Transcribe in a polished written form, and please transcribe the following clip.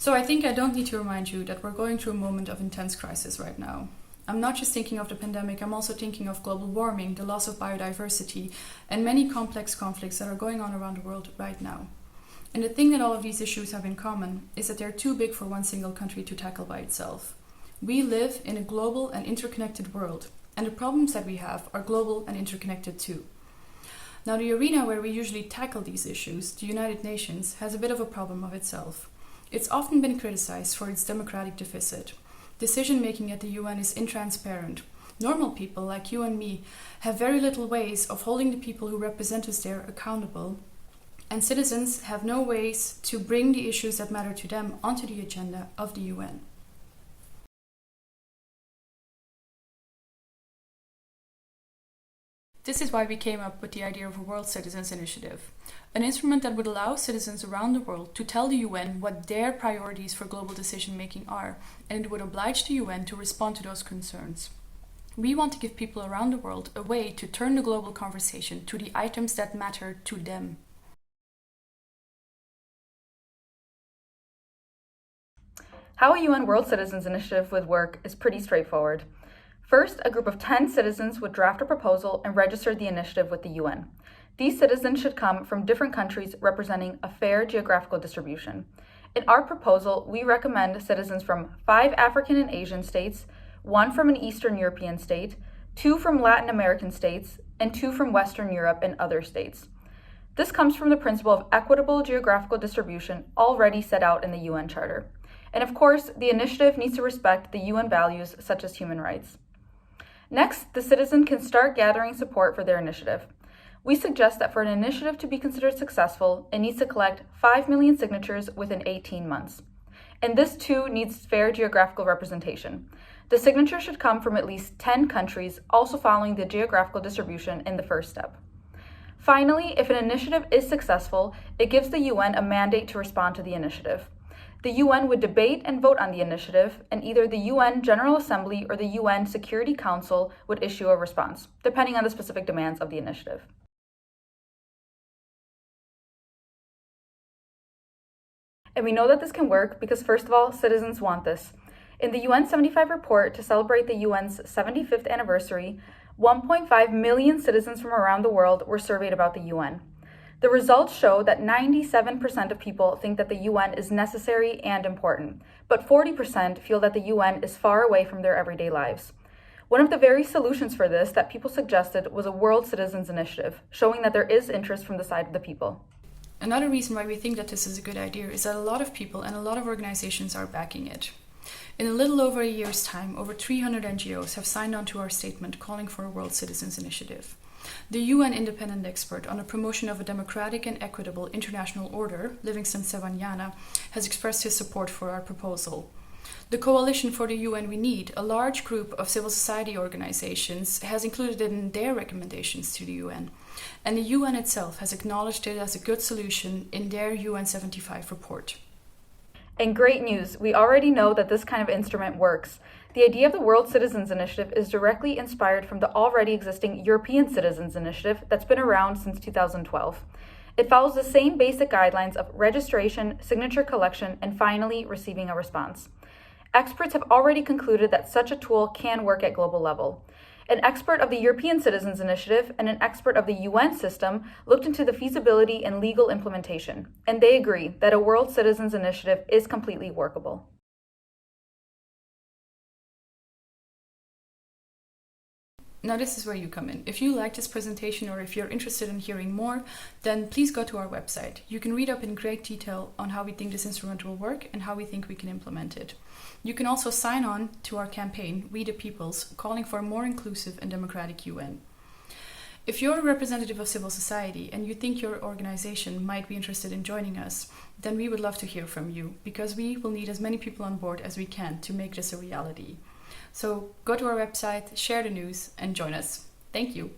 So I think I don't need to remind you that we're going through a moment of intense crisis right now. I'm not just thinking of the pandemic, I'm also thinking of global warming, the loss of biodiversity, and many complex conflicts that are going on around the world right now. And the thing that all of these issues have in common is that they're too big for one single country to tackle by itself. We live in a global and interconnected world, and the problems that we have are global and interconnected too. Now, the arena where we usually tackle these issues, the United Nations, has a bit of a problem of itself. It's often been criticized for its democratic deficit. Decision-making at the UN is intransparent. Normal people like you and me have very little ways of holding the people who represent us there accountable, and citizens have no ways to bring the issues that matter to them onto the agenda of the UN. This is why we came up with the idea of a World Citizens Initiative, an instrument that would allow citizens around the world to tell the UN what their priorities for global decision-making are, and it would oblige the UN to respond to those concerns. We want to give people around the world a way to turn the global conversation to the items that matter to them. How a UN World Citizens Initiative would work is pretty straightforward. First, a group of 10 citizens would draft a proposal and register the initiative with the UN. These citizens should come from different countries representing a fair geographical distribution. In our proposal, we recommend citizens from 5 African and Asian states, 1 from an Eastern European state, 2 from Latin American states, and 2 from Western Europe and other states. This comes from the principle of equitable geographical distribution already set out in the UN Charter. And of course, the initiative needs to respect the UN values such as human rights. Next, the citizen can start gathering support for their initiative. We suggest that for an initiative to be considered successful, it needs to collect 5 million signatures within 18 months. And this too needs fair geographical representation. The signature should come from at least 10 countries, also following the geographical distribution in the first step. Finally, if an initiative is successful, it gives the UN a mandate to respond to the initiative. The UN would debate and vote on the initiative, and either the UN General Assembly or the UN Security Council would issue a response, depending on the specific demands of the initiative. And we know that this can work because, first of all, citizens want this. In the UN 75 report to celebrate the UN's 75th anniversary, 1.5 million citizens from around the world were surveyed about the UN. The results show that 97% of people think that the UN is necessary and important, but 40% feel that the UN is far away from their everyday lives. One of the very solutions for this that people suggested was a World Citizens Initiative, showing that there is interest from the side of the people. Another reason why we think that this is a good idea is that a lot of people and a lot of organizations are backing it. In a little over a year's time, over 300 NGOs have signed on to our statement calling for a World Citizens Initiative. The UN independent expert on the promotion of a democratic and equitable international order, Livingston Savanyana, has expressed his support for our proposal. The Coalition for the UN We Need, a large group of civil society organizations, has included it in their recommendations to the UN. And the UN itself has acknowledged it as a good solution in their UN 75 report. And great news, we already know that this kind of instrument works. The idea of the World Citizens Initiative is directly inspired from the already existing European Citizens Initiative that's been around since 2012. It follows the same basic guidelines of registration, signature collection, and finally receiving a response. Experts have already concluded that such a tool can work at global level. An expert of the European Citizens Initiative and an expert of the UN system looked into the feasibility and legal implementation, and they agree that a World Citizens Initiative is completely workable. Now this is where you come in. If you like this presentation or if you're interested in hearing more, then please go to our website. You can read up in great detail on how we think this instrument will work and how we think we can implement it. You can also sign on to our campaign, We the Peoples, calling for a more inclusive and democratic UN. If you're a representative of civil society and you think your organization might be interested in joining us, then we would love to hear from you, because we will need as many people on board as we can to make this a reality. So go to our website, share the news, and join us. Thank you.